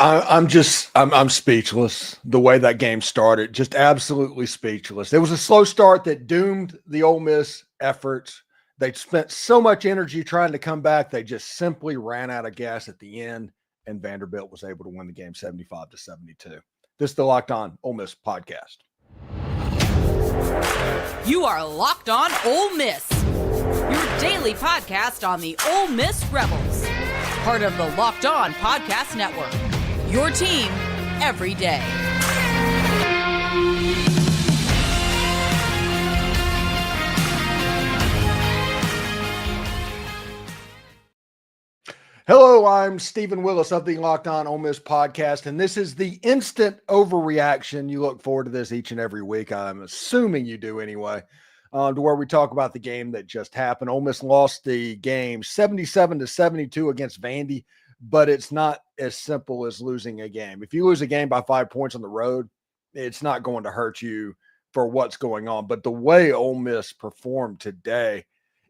I'm speechless. The way that game started, just absolutely speechless. It was a slow start that doomed the Ole Miss efforts. They spent so much energy trying to come back. They just simply ran out of gas at the end, and Vanderbilt was able to win the game 75-72. This is the Locked On Ole Miss podcast. You are Locked On Ole Miss, your daily podcast on the Ole Miss Rebels, part of the Locked On Podcast Network, your team every day. Hello, I'm Stephen Willis of the Locked On Ole Miss podcast, and this is the instant overreaction. You look forward to this each and every week. I'm assuming you do anyway, to where we talk about the game that just happened. Ole Miss lost the game 77-72 against Vandy, but it's not as simple as losing a game. If you lose a game by 5 points on the road, it's not going to hurt you for what's going on. But the way Ole Miss performed today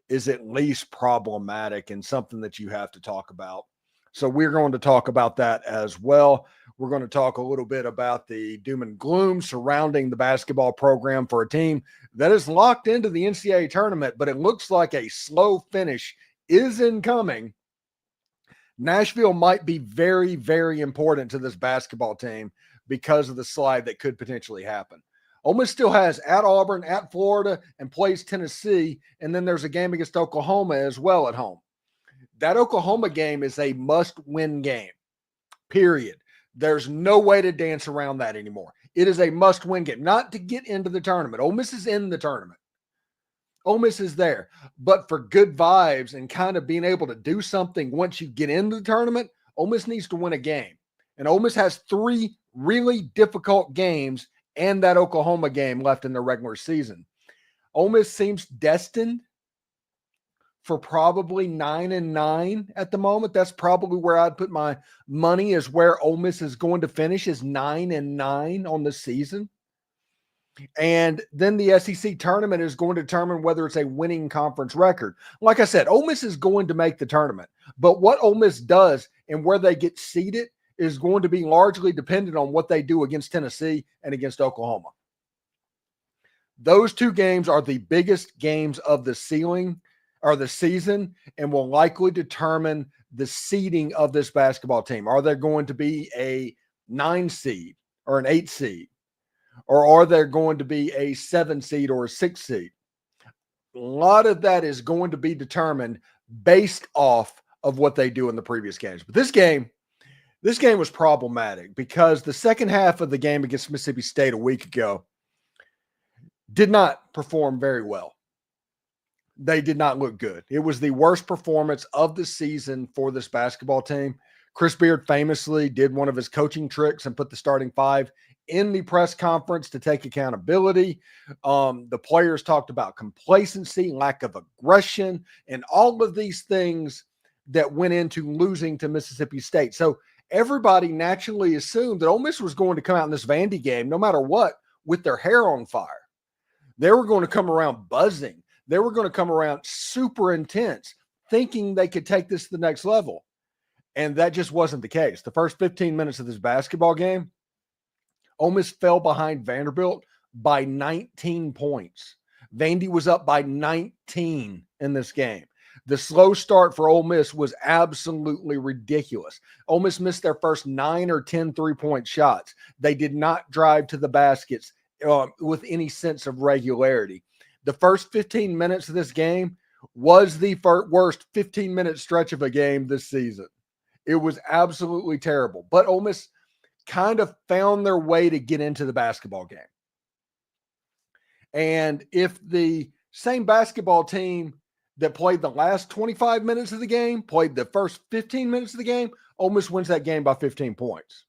is at least problematic and something that you have to talk about. So we're going to talk about that as well. We're going to talk a little bit about the doom and gloom surrounding the basketball program for a team that is locked into the NCAA tournament, but it looks like a slow finish is incoming. Nashville might be very, very important to this basketball team because of the slide that could potentially happen. Ole Miss still has at Auburn, at Florida, and plays Tennessee, and then there's a game against Oklahoma as well at home. That Oklahoma game is a must-win game, period. There's no way to dance around that anymore. It is a must-win game, not to get into the tournament. Ole Miss is in the tournament. Ole Miss is there. But for good vibes and kind of being able to do something once you get into the tournament, Ole Miss needs to win a game. And Ole Miss has 3 really difficult games and that Oklahoma game left in the regular season. Ole Miss seems destined for probably 9-9 at the moment. That's probably where I'd put my money, is where Ole Miss is going to finish, is 9-9 on the season. And then the SEC tournament is going to determine whether it's a winning conference record. Like I said, Ole Miss is going to make the tournament. But what Ole Miss does and where they get seated is going to be largely dependent on what they do against Tennessee and against Oklahoma. Those 2 games are the biggest games of the season and will likely determine the seeding of this basketball team. Are they going to be a 9 seed or an 8 seed? Or are they going to be a 7 seed or a 6 seed? A lot of that is going to be determined based off of what they do in the previous games. But this game was problematic because the second half of the game against Mississippi State a week ago did not perform very well. They did not look good. It was the worst performance of the season for this basketball team. Chris Beard famously did one of his coaching tricks and put the starting 5 in the press conference to take accountability. The players talked about complacency, lack of aggression, and all of these things that went into losing to Mississippi State. So everybody naturally assumed that Ole Miss was going to come out in this Vandy game, no matter what, with their hair on fire. They were going to come around buzzing. They were going to come around super intense, thinking they could take this to the next level. And that just wasn't the case. The first 15 minutes of this basketball game, Ole Miss fell behind Vanderbilt by 19 points. Vandy was up by 19 in this game. The slow start for Ole Miss was absolutely ridiculous. Ole Miss missed their first 9 or 10 three-point shots. They did not drive to the baskets with any sense of regularity. The first 15 minutes of this game was the worst 15-minute stretch of a game this season. It was absolutely terrible. But Ole Miss kind of found their way to get into the basketball game. And if the same basketball team that played the last 25 minutes of the game played the first 15 minutes of the game, Ole Miss wins that game by 15 points.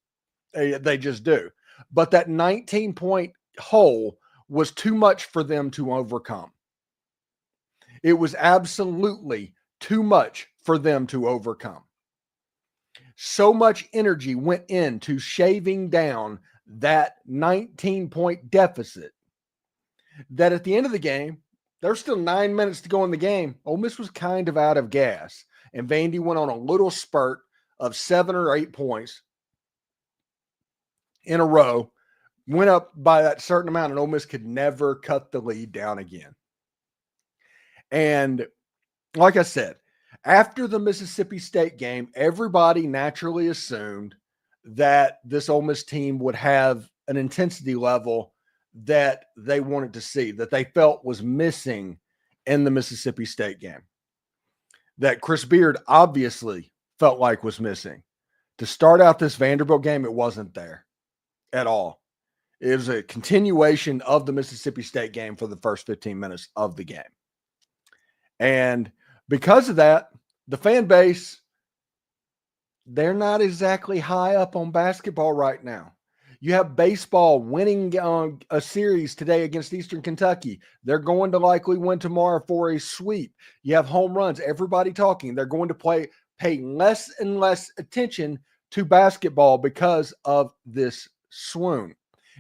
They just do. But that 19-point hole was too much for them to overcome. It was absolutely too much for them to overcome. So much energy went into shaving down that 19-point deficit that at the end of the game, there's still 9 minutes to go in the game. Ole Miss was kind of out of gas, and Vandy went on a little spurt of 7 or 8 points, in a row, went up by that certain amount, and Ole Miss could never cut the lead down again. And like I said, after the Mississippi State game, everybody naturally assumed that this Ole Miss team would have an intensity level that they wanted to see, that they felt was missing in the Mississippi State game, that Chris Beard obviously felt like was missing. To start out this Vanderbilt game, it wasn't there at all. It was a continuation of the Mississippi State game for the first 15 minutes of the game. And because of that, the fan base, they're not exactly high up on basketball right now. You have baseball winning a series today against Eastern Kentucky. They're going to likely win tomorrow for a sweep. You have home runs. Everybody talking. They're going to pay less and less attention to basketball because of this swoon.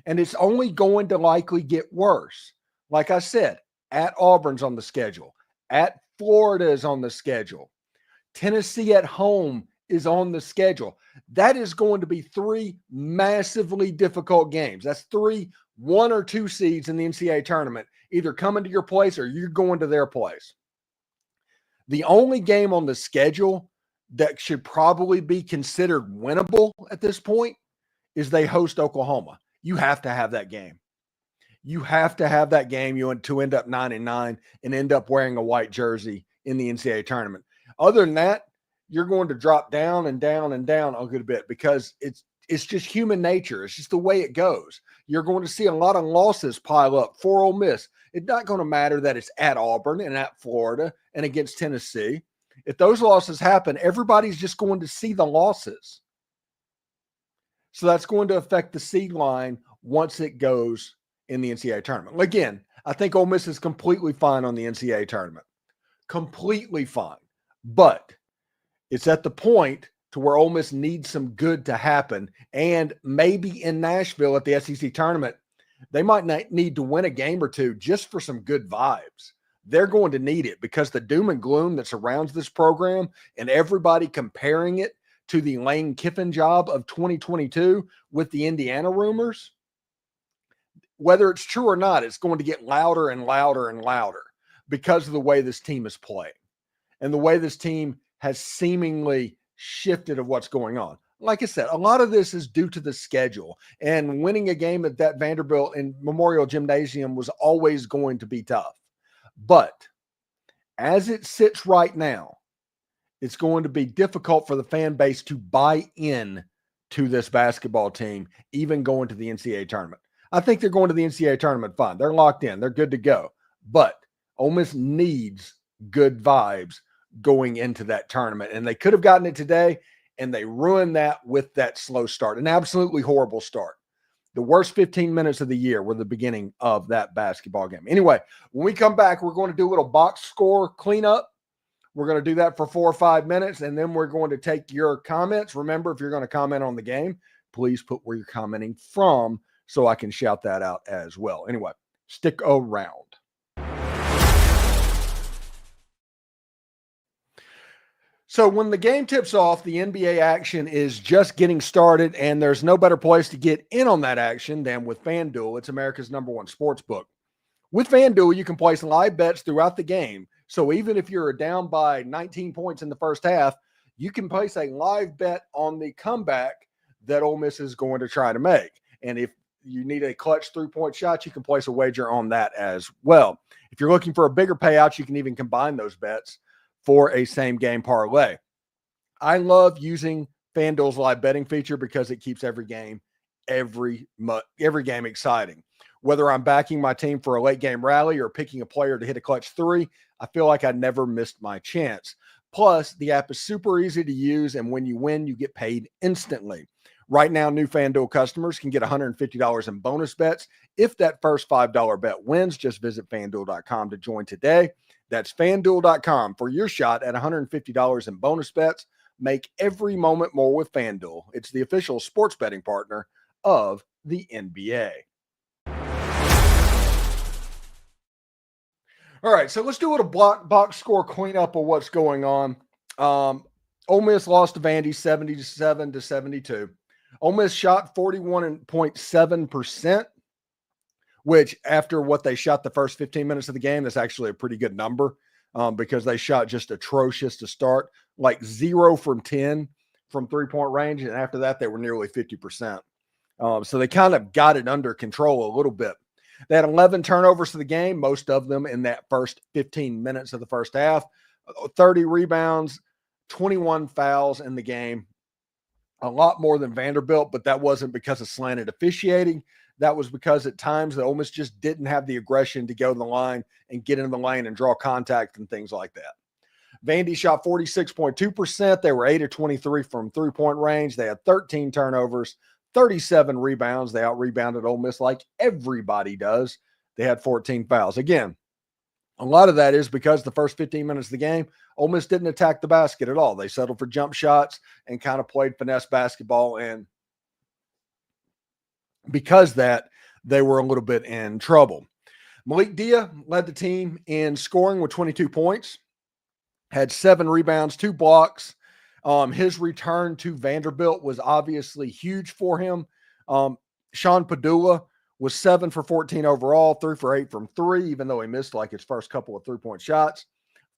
And it's only going to likely get worse. Like I said, at Auburn's on the schedule. At Florida is on the schedule. Tennessee at home is on the schedule. That is going to be 3 massively difficult games. That's 3 1 or 2 seeds in the NCAA tournament, either coming to your place or you're going to their place. The only game on the schedule that should probably be considered winnable at this point is they host Oklahoma. You have to have that game. You have to have that game to end up 9-9 and end up wearing a white jersey in the NCAA tournament. Other than that, you're going to drop down and down and down a good bit because it's just human nature. It's just the way it goes. You're going to see a lot of losses pile up for Ole Miss. It's not going to matter that it's at Auburn and at Florida and against Tennessee. If those losses happen, everybody's just going to see the losses. So that's going to affect the seed line once it goes in the NCAA tournament. Again, I think Ole Miss is completely fine on the NCAA tournament. Completely fine. But it's at the point to where Ole Miss needs some good to happen. And maybe in Nashville at the SEC tournament, they might need to win a game or two just for some good vibes. They're going to need it because the doom and gloom that surrounds this program and everybody comparing it to the Lane Kiffin job of 2022 with the Indiana rumors, whether it's true or not, it's going to get louder and louder and louder because of the way this team is playing and the way this team has seemingly shifted of what's going on. Like I said, a lot of this is due to the schedule, and winning a game at that Vanderbilt and Memorial Gymnasium was always going to be tough. But as it sits right now, it's going to be difficult for the fan base to buy in to this basketball team, even going to the NCAA tournament. I think they're going to the NCAA tournament fine. They're locked in. They're good to go. But Ole Miss needs good vibes going into that tournament. And they could have gotten it today, and they ruined that with that slow start, an absolutely horrible start. The worst 15 minutes of the year were the beginning of that basketball game. Anyway, when we come back, we're going to do a little box score cleanup. We're going to do that for 4 or 5 minutes, and then we're going to take your comments. Remember, if you're going to comment on the game, please put where you're commenting from so I can shout that out as well. Anyway, stick around. So when the game tips off, the NBA action is just getting started, and there's no better place to get in on that action than with FanDuel. It's America's #1 sports book. With FanDuel, you can place live bets throughout the game. So even if you're down by 19 points in the first half, you can place a live bet on the comeback that Ole Miss is going to try to make. And if you need a clutch 3-point shot, you can place a wager on that as well. If you're looking for a bigger payout, you can even combine those bets for a same game parlay. I love using FanDuel's live betting feature because it keeps every game exciting. Whether I'm backing my team for a late game rally or picking a player to hit a clutch 3, I feel like I never missed my chance. Plus, the app is super easy to use, and when you win, you get paid instantly. Right now, new FanDuel customers can get $150 in bonus bets if that first $5 bet wins. Just visit FanDuel.com to join today. That's FanDuel.com for your shot at $150 in bonus bets. Make every moment more with FanDuel. It's the official sports betting partner of the NBA. All right, so let's do a little box score cleanup of what's going on. Ole Miss lost to Vandy 77-72. Ole Miss shot 41.7%, which after what they shot the first 15 minutes of the game, that's actually a pretty good number because they shot just atrocious to start, like 0 from 10 from three-point range. And after that, they were nearly 50%. So they kind of got it under control a little bit. They had 11 turnovers for the game, most of them in that first 15 minutes of the first half, 30 rebounds, 21 fouls in the game, a lot more than Vanderbilt, but that wasn't because of slanted officiating. That was because at times the Ole Miss just didn't have the aggression to go to the line and get in the lane and draw contact and things like that. Vandy shot 46.2%. They were 8 of 23 from three-point range. They had 13 turnovers, 37 rebounds. They out-rebounded Ole Miss like everybody does. They had 14 fouls. Again, a lot of that is because the first 15 minutes of the game, Ole Miss didn't attack the basket at all. They settled for jump shots and kind of played finesse basketball. And because that, they were a little bit in trouble. Malik Dia led the team in scoring with 22 points, had 7 rebounds, 2 blocks. His return to Vanderbilt was obviously huge for him. Sean Padula was 7 for 14 overall, 3 for 8 from 3, even though he missed like his first couple of three-point shots.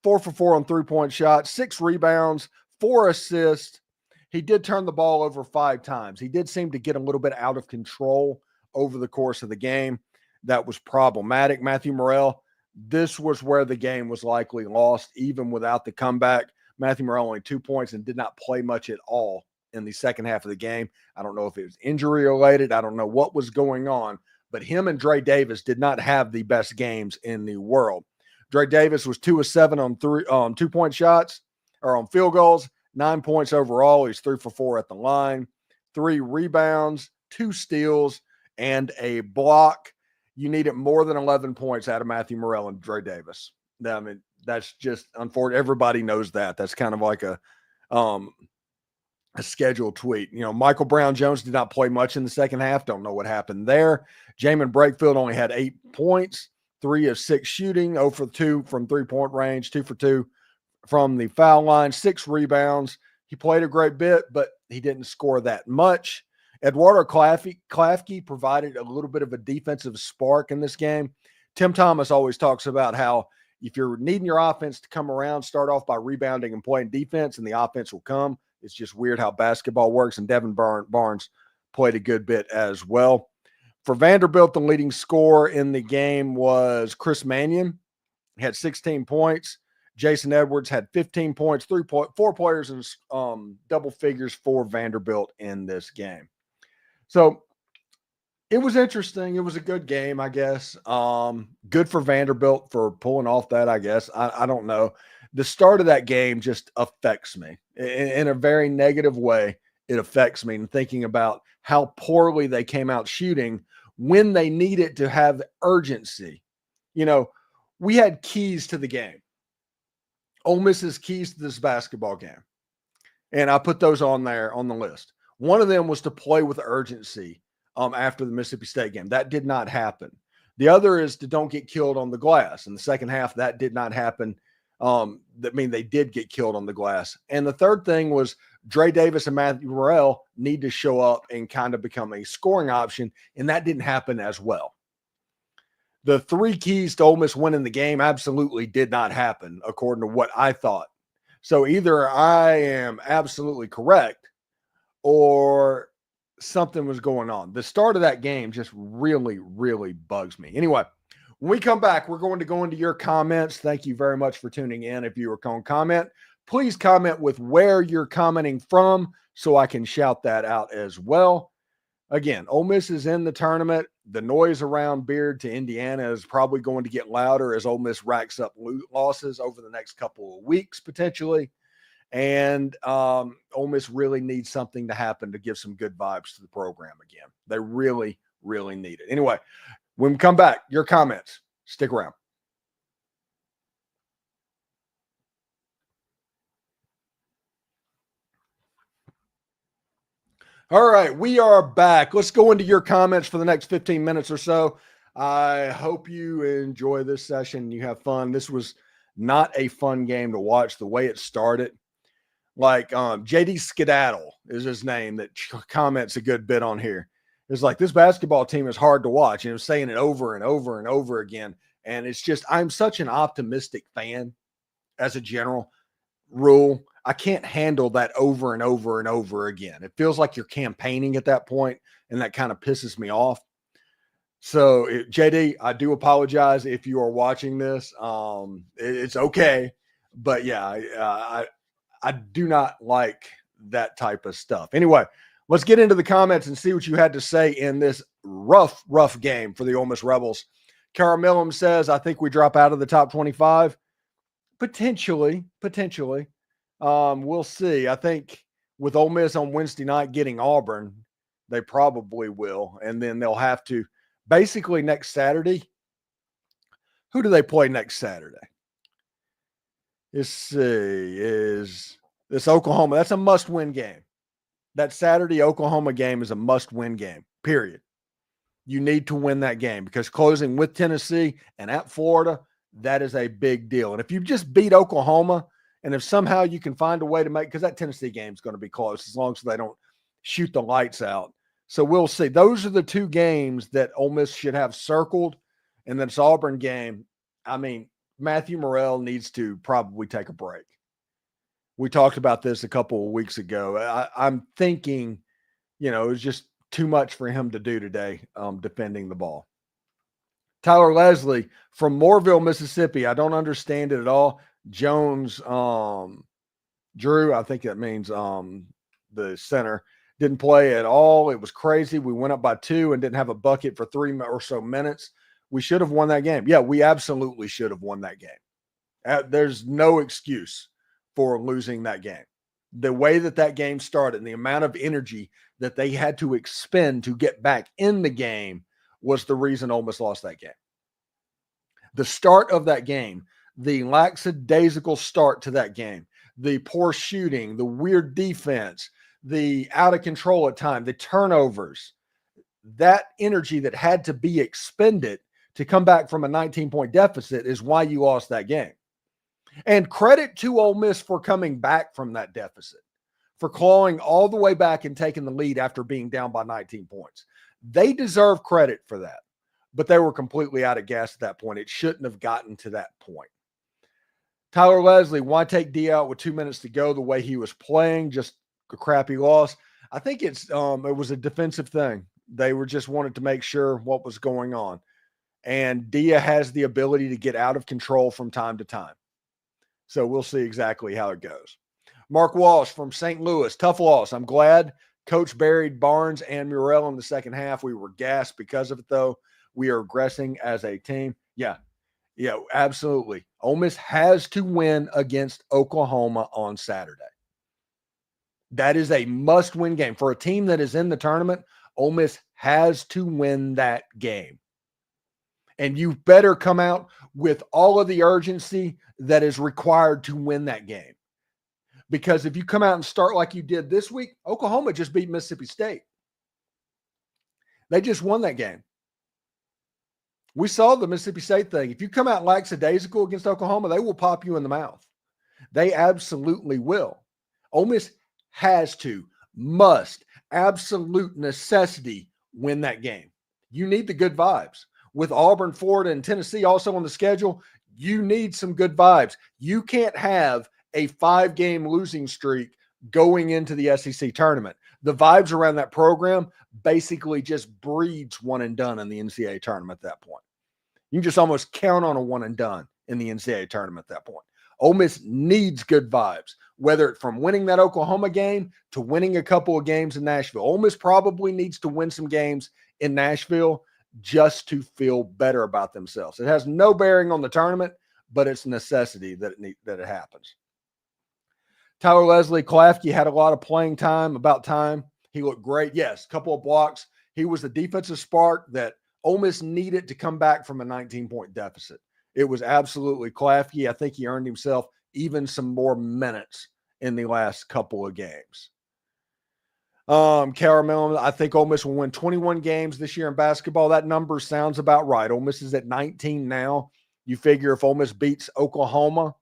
4 for 4 on three-point shots, 6 rebounds, 4 assists. He did turn the ball over 5 times. He did seem to get a little bit out of control over the course of the game. That was problematic. Matthew Morrell, this was where the game was likely lost, even without the comeback. Matthew Morrell only 2 points and did not play much at all in the second half of the game. I don't know if it was injury related. I don't know what was going on, but him and Dre Davis did not have the best games in the world. Dre Davis was 2 of 7 on 2-point shots or on field goals, 9 points overall. He's 3 for 4 at the line, 3 rebounds, 2 steals, and a block. You needed more than 11 points out of Matthew Morrell and Dre Davis. I mean, that's just unfortunate. Everybody knows that. That's kind of like a scheduled tweet. You know, Michael Brown-Jones did not play much in the second half. Don't know what happened there. Jamin Brakefield only had 8 points, 3 of 6 shooting, 0 for 2 from three-point range, 2 for 2 from the foul line, 6 rebounds. He played a great bit, but he didn't score that much. Eduardo Klafke provided a little bit of a defensive spark in this game. Tim Thomas always talks about how if you're needing your offense to come around, start off by rebounding and playing defense, and the offense will come. It's just weird how basketball works, and Devin Barnes played a good bit as well. For Vanderbilt, the leading scorer in the game was Chris Mannion. He had 16 points. Jason Edwards had 15 points, 4 players in double figures for Vanderbilt in this game. So it was interesting. It was a good game, I guess. Good for Vanderbilt for pulling off that, I guess. I don't know. The start of that game just affects me in a very negative way. It affects me, and thinking about how poorly they came out shooting when they needed to have urgency. You know, we had keys to the game. Ole Miss's keys to this basketball game. And I put those on there on the list. One of them was to play with urgency after the Mississippi State game. That did not happen. The other is to don't get killed on the glass. In the second half, that did not happen. They did get killed on the glass. And the third thing was Dre Davis and Matthew Morrell need to show up and kind of become a scoring option, and that didn't happen as well. The 3 keys to Ole Miss winning the game absolutely did not happen, according to what I thought. So either I am absolutely correct or something was going on. The start of that game just really, really bugs me. Anyway, when we come back, we're going to go into your comments. Thank you very much for tuning in. If you were going to comment, please comment with where you're commenting from so I can shout that out as well. Again, Ole Miss is in the tournament. The noise around Beard to Indiana is probably going to get louder as Ole Miss racks up losses over the next couple of weeks, potentially. And Ole Miss really needs something to happen to give some good vibes to the program again. They really, really need it. Anyway, when we come back, your comments. Stick around. All right, we are back. Let's go into your comments for the next 15 minutes or so. I hope you enjoy this session. You have fun. This was not a fun game to watch the way it started. Like JD Skedaddle is his name that comments a good bit on here. It's like, this basketball team is hard to watch. And I'm saying it over and over and over again. And it's just, I'm such an optimistic fan as a general rule. I can't handle that over and over and over again. It feels like you're campaigning at that point, and that kind of pisses me off. So JD, I do apologize if you are watching this. It's okay. But yeah, I do not like that type of stuff. Anyway, let's get into the comments and see what you had to say in this rough game for the Ole Miss Rebels. Kara Millam says, I think we drop out of the top 25. Potentially. We'll see. I think with Ole Miss on Wednesday night getting Auburn, they probably will. And then they'll have to basically next Saturday. Who do they play next Saturday? Let's see. Is this Oklahoma? That's a must-win game. That Saturday Oklahoma game is a must-win game, period. You need to win that game because closing with Tennessee and at Florida, that is a big deal. And if you just beat Oklahoma, and if somehow you can find a way to make, because that Tennessee game is going to be close as long as they don't shoot the lights out. So we'll see. Those are the two games that Ole Miss should have circled. And then this Auburn game, I mean, Matthew Morrell needs to probably take a break. We talked about this a couple of weeks ago. I'm thinking, it's just too much for him to do today defending the ball. Tyler Leslie from Mooreville, Mississippi. I don't understand it at all. Jones, Drew, I think that means the center, didn't play at all. It was crazy. We went up by 2 and didn't have a bucket for 3 or so minutes. We should have won that game. Yeah, we absolutely should have won that game. There's no excuse for losing that game. The way that game started and the amount of energy that they had to expend to get back in the game was the reason Ole Miss lost that game. The start of that game, the lackadaisical start to that game, the poor shooting, the weird defense, the out of control at time, the turnovers, that energy that had to be expended to come back from a 19-point deficit is why you lost that game. And credit to Ole Miss for coming back from that deficit, for clawing all the way back and taking the lead after being down by 19 points. They deserve credit for that, but they were completely out of gas at that point. It shouldn't have gotten to that point. Tyler Leslie, why take D out with 2 minutes to go the way he was playing? Just a crappy loss. I think it was a defensive thing. They were just wanted to make sure what was going on. And Dia has the ability to get out of control from time to time. So we'll see exactly how it goes. Mark Walsh from St. Louis, tough loss. I'm glad Coach buried Barnes and Murrell in the second half. We were gassed because of it, though. We are regressing as a team. Yeah, absolutely. Ole Miss has to win against Oklahoma on Saturday. That is a must-win game. For a team that is in the tournament, Ole Miss has to win that game. And you better come out with all of the urgency that is required to win that game. Because if you come out and start like you did this week, Oklahoma just beat Mississippi State. They just won that game. We saw the Mississippi State thing. If you come out lackadaisical against Oklahoma, they will pop you in the mouth. They absolutely will. Ole Miss has to, must, absolute necessity win that game. You need the good vibes. With Auburn, Florida, and Tennessee also on the schedule, you need some good vibes. You can't have a 5-game losing streak going into the SEC tournament. The vibes around that program basically just breeds one and done in the NCAA tournament at that point. You can just almost count on a one and done in the NCAA tournament at that point. Ole Miss needs good vibes, whether it's from winning that Oklahoma game to winning a couple of games in Nashville. Ole Miss probably needs to win some games in Nashville just to feel better about themselves. It has no bearing on the tournament, but it's a necessity that it happens. Tyler Leslie, Klafke had a lot of playing time, about time. He looked great. Yes, a couple of blocks. He was the defensive spark that Ole Miss needed to come back from a 19-point deficit. It was absolutely Klafke. I think he earned himself even some more minutes in the last couple of games. Caramel, I think Ole Miss will win 21 games this year in basketball. That number sounds about right. Ole Miss is at 19 now. You figure if Ole Miss beats Oklahoma,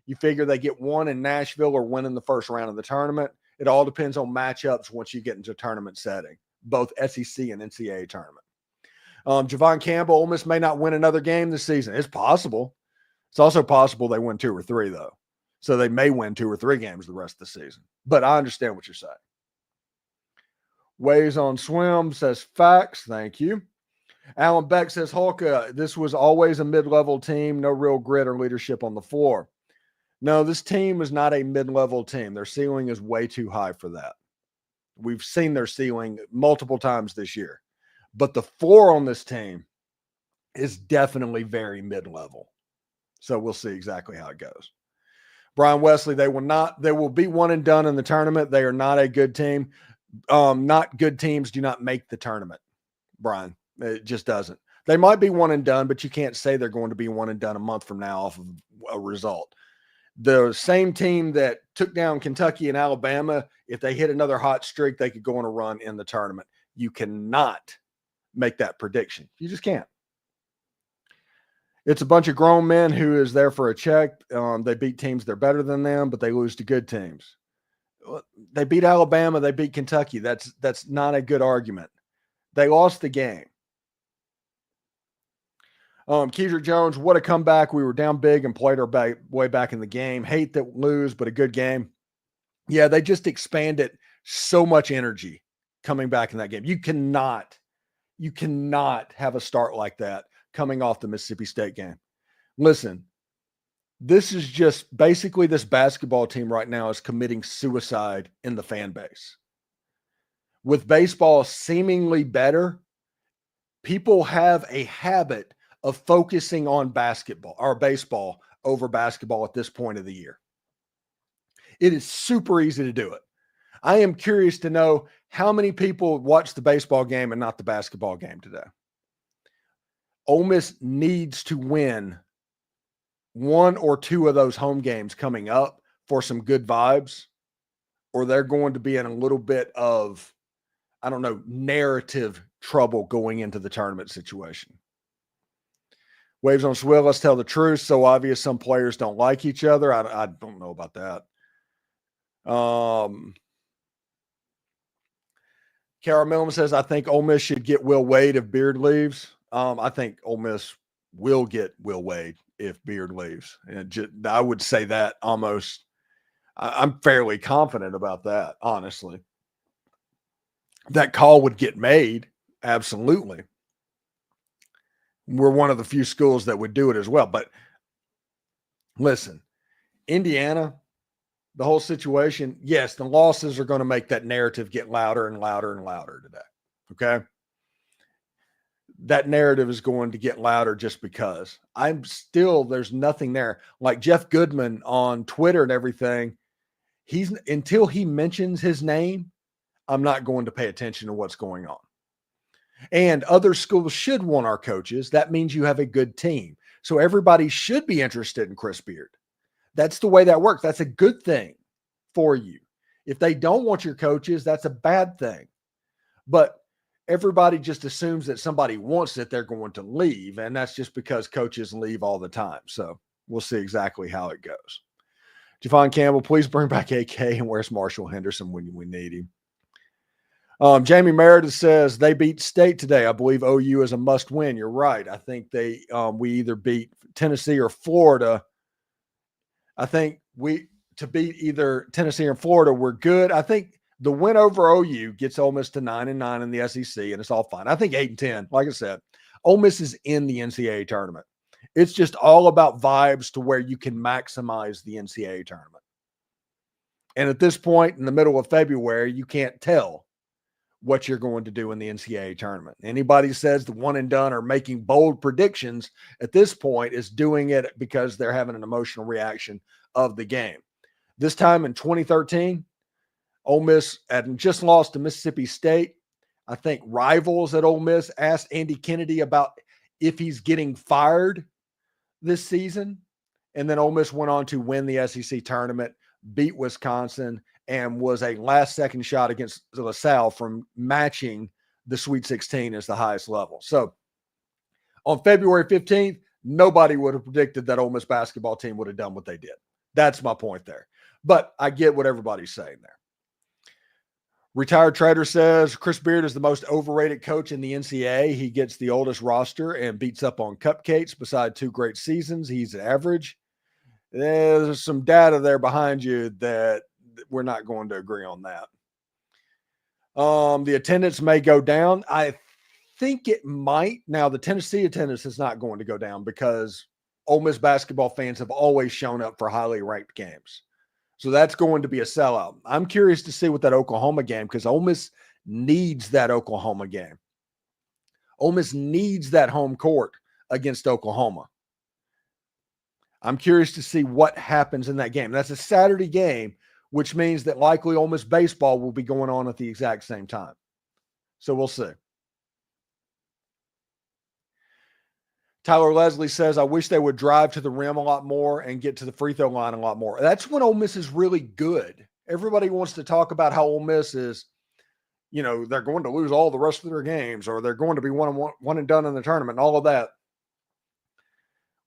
You figure they get one in Nashville or win in the first round of the tournament. It all depends on matchups once you get into tournament setting, both SEC and NCAA tournament. Javon Campbell, Ole Miss may not win another game this season. It's possible. It's also possible they win 2 or 3, though. So they may win 2 or 3 games the rest of the season. But I understand what you're saying. Ways on Swim says facts. Thank you. Alan Beck says, Hulka, this was always a mid-level team. No real grit or leadership on the floor. No, this team is not a mid-level team. Their ceiling is way too high for that. We've seen their ceiling multiple times this year. But the floor on this team is definitely very mid-level. So we'll see exactly how it goes. Brian Wesley, they will be one and done in the tournament. They are not a good team. Not good teams do not make the tournament, Brian. It just doesn't. They might be one and done, but you can't say they're going to be one and done a month from now off of a result. The same team that took down Kentucky and Alabama, if they hit another hot streak, they could go on a run in the tournament. You cannot make that prediction. You just can't. It's a bunch of grown men who is there for a check. They beat teams that are better than them, but they lose to good teams. They beat Alabama. They beat Kentucky. That's not a good argument. They lost the game. Keidra Jones, what a comeback. We were down big and played our way back in the game. Hate that lose, but a good game. Yeah, they just expanded so much energy coming back in that game. You cannot have a start like that coming off the Mississippi State game. Listen, this is just basically this basketball team right now is committing suicide in the fan base. With baseball seemingly better, people have a habit of focusing on basketball or baseball over basketball at this point of the year. It is super easy to do it. I am curious to know how many people watch the baseball game and not the basketball game today. Ole Miss needs to win 1 or 2 of those home games coming up for some good vibes, or they're going to be in a little bit of, narrative trouble going into the tournament situation. Waves on Swill, let's tell the truth. So obvious some players don't like each other. I don't know about that. Carol Millman says, I think Ole Miss should get Will Wade if Beard leaves. I think Ole Miss will get Will Wade if Beard leaves. And I would say that almost. I'm fairly confident about that, honestly. That call would get made, absolutely. We're one of the few schools that would do it as well. But listen, Indiana, the whole situation, yes, the losses are going to make that narrative get louder and louder and louder today. Okay? That narrative is going to get louder just because. There's nothing there. Like Jeff Goodman on Twitter and everything, until he mentions his name, I'm not going to pay attention to what's going on. And other schools should want our coaches. That means you have a good team. So everybody should be interested in Chris Beard. That's the way that works. That's a good thing for you. If they don't want your coaches, that's a bad thing. But everybody just assumes that somebody wants it, they're going to leave. And that's just because coaches leave all the time. So we'll see exactly how it goes. Javon Campbell, please bring back AK and where's Marshall Henderson when we need him? Jamie Meredith says they beat State today. I believe OU is a must win. You're right. I think we either beat Tennessee or Florida. I think to beat either Tennessee or Florida, we're good. I think the win over OU gets Ole Miss to 9-9 in the SEC, and it's all fine. I think 8-10. Like I said, Ole Miss is in the NCAA tournament. It's just all about vibes to where you can maximize the NCAA tournament. And at this point, in the middle of February, you can't tell what you're going to do in the NCAA tournament. Anybody says the one and done or making bold predictions at this point is doing it because they're having an emotional reaction of the game. This time in 2013, Ole Miss had just lost to Mississippi State. I think rivals at Ole Miss asked Andy Kennedy about if he's getting fired this season. And then Ole Miss went on to win the SEC tournament, beat Wisconsin, and was a last-second shot against LaSalle from matching the Sweet 16 as the highest level. So on February 15th, nobody would have predicted that Ole Miss basketball team would have done what they did. That's my point there. But I get what everybody's saying there. Retired Trader says Chris Beard is the most overrated coach in the NCAA. He gets the oldest roster and beats up on cupcakes. Beside 2 great seasons, he's average. There's some data there behind you that we're not going to agree on that. The attendance may go down. I think it might. Now, the Tennessee attendance is not going to go down because Ole Miss basketball fans have always shown up for highly ranked games. So that's going to be a sellout. I'm curious to see what that Oklahoma game, because Ole Miss needs that Oklahoma game. Ole Miss needs that home court against Oklahoma. I'm curious to see what happens in that game. That's a Saturday game, which means that likely Ole Miss baseball will be going on at the exact same time. So we'll see. Tyler Leslie says, I wish they would drive to the rim a lot more and get to the free throw line a lot more. That's when Ole Miss is really good. Everybody wants to talk about how Ole Miss is, they're going to lose all the rest of their games, or they're going to be one and done in the tournament and all of that.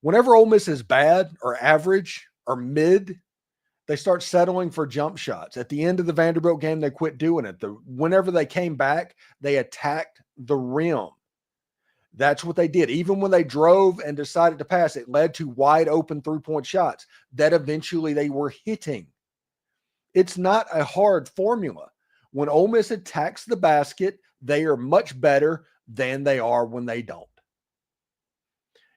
Whenever Ole Miss is bad or average or mid, they start settling for jump shots. At the end of the Vanderbilt game, they quit doing it. Whenever they came back, they attacked the rim. That's what they did. Even when they drove and decided to pass, it led to wide open 3-point shots that eventually they were hitting. It's not a hard formula. When Ole Miss attacks the basket, they are much better than they are when they don't.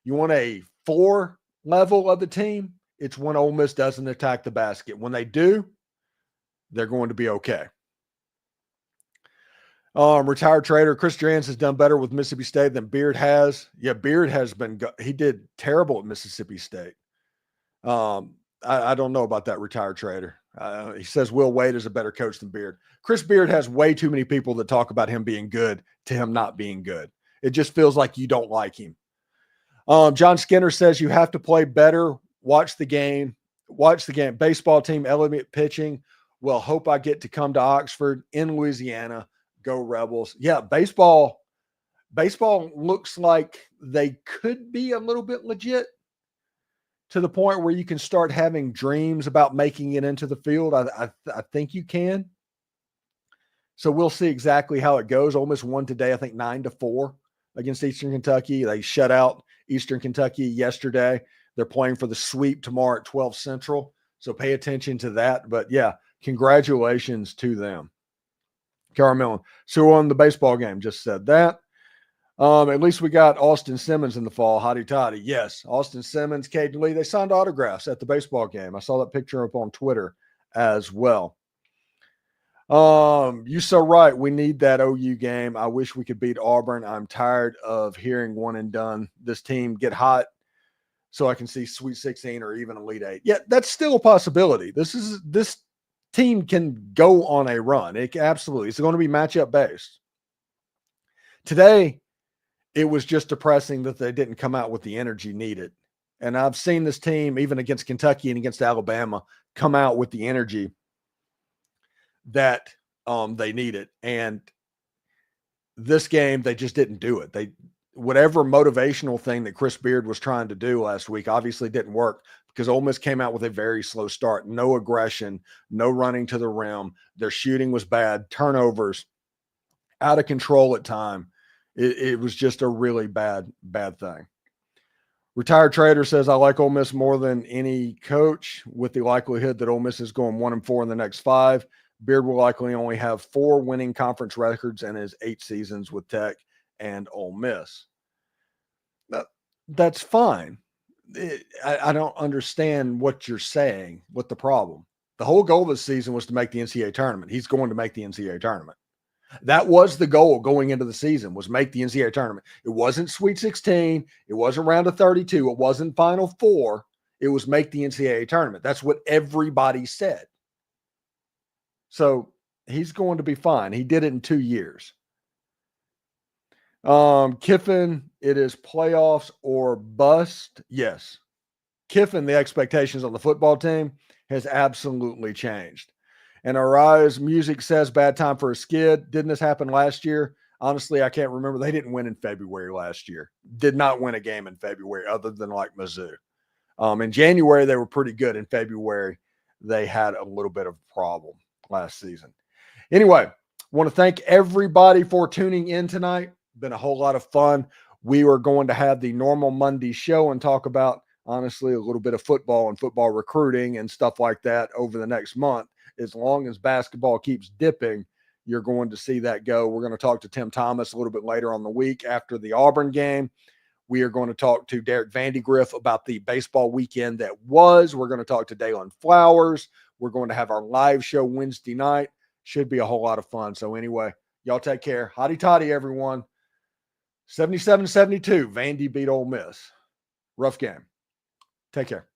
You want a 4 level of the team? It's when Ole Miss doesn't attack the basket. When they do, they're going to be okay. Retired Trader, Chris Jans has done better with Mississippi State than Beard has. Yeah, Beard has he did terrible at Mississippi State. I don't know about that, Retired Trader. He says Will Wade is a better coach than Beard. Chris Beard has way too many people that talk about him being good to him not being good. It just feels like you don't like him. John Skinner says you have to play better. Watch the game. Baseball team, element pitching. Well, hope I get to come to Oxford in Louisiana. Go Rebels. Yeah, baseball looks like they could be a little bit legit to the point where you can start having dreams about making it into the field. I think you can. So we'll see exactly how it goes. Ole Miss won today, I think 9-4 against Eastern Kentucky. They shut out Eastern Kentucky yesterday. They're playing for the sweep tomorrow at 12 Central. So pay attention to that. But yeah, congratulations to them. Carmel. So on the baseball game, just said that. At least we got Austin Simmons in the fall. Hotty toddy. Yes, Austin Simmons, Caden Lee, they signed autographs at the baseball game. I saw that picture up on Twitter as well. You're so right. We need that OU game. I wish we could beat Auburn. I'm tired of hearing one and done. This team get hot so I can see Sweet 16 or even Elite 8. Yeah, that's still a possibility. This team can go on a run. It's going to be matchup based. Today, it was just depressing that they didn't come out with the energy needed. And I've seen this team, even against Kentucky and against Alabama, come out with the energy that they needed. And this game, they just didn't do it. Whatever motivational thing that Chris Beard was trying to do last week obviously didn't work because Ole Miss came out with a very slow start. No aggression, no running to the rim. Their shooting was bad. Turnovers, out of control at time. It was just a really bad thing. Retired Trader says, I like Ole Miss more than any coach with the likelihood that Ole Miss is going 1-4 in the next 5. Beard will likely only have 4 winning conference records in his 8 seasons with Tech and Ole Miss. That's fine. I don't understand what you're saying. What the problem? The whole goal of this season was to make the NCAA tournament. He's going to make the NCAA tournament. That was the goal going into the season, was make the NCAA tournament. It wasn't Sweet 16. It wasn't round of 32. It wasn't Final Four. It was make the NCAA tournament. That's what everybody said. So he's going to be fine. He did it in 2 years. Kiffin, it is playoffs or bust. Yes. Kiffin, the expectations on the football team has absolutely changed. And Arise Music says bad time for a skid. Didn't this happen last year? Honestly, I can't remember. They didn't win in February last year. Did not win a game in February other than like Mizzou. In January, they were pretty good. In February, they had a little bit of a problem last season. Anyway, want to thank everybody for tuning in tonight. Been a whole lot of fun. We are going to have the normal Monday show and talk about, honestly, a little bit of football and football recruiting and stuff like that over the next month. As long as basketball keeps dipping, you're going to see that go. We're going to talk to Tim Thomas a little bit later on the week after the Auburn game. We are going to talk to Derek Vandy about the baseball weekend that was. We're going to talk to Dalen Flowers. We're going to have our live show Wednesday night. Should be a whole lot of fun. So anyway, y'all take care. Hotty toddy, everyone. 77-72, Vandy beat Ole Miss. Rough game. Take care.